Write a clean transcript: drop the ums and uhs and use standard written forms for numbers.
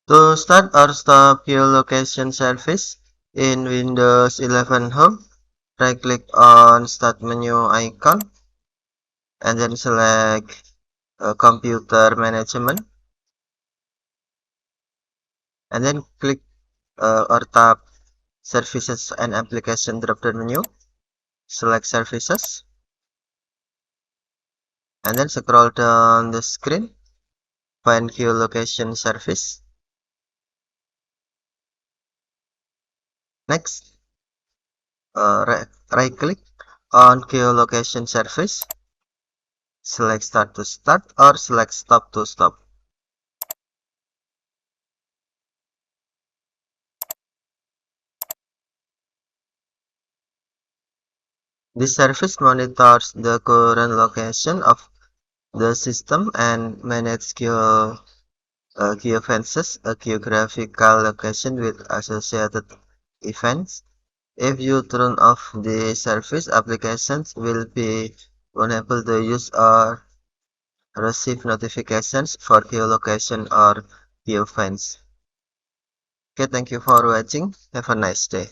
To start our Stop Geolocation Service in Windows 11 Home, right-click on Start menu icon and then select Computer Management and then click or tap Services and Application drop-down menu. Select Services and then scroll down the screen. Find Geolocation Service. Next, right-click on Geolocation Service. Select Start to Start or select Stop to Stop. This service monitors the current location of the system and manages geofences, a geographical location with associated events. If you turn off the service, applications will be unable to use or receive notifications for geolocation or geofence. Okay, thank you for watching. Have a nice day.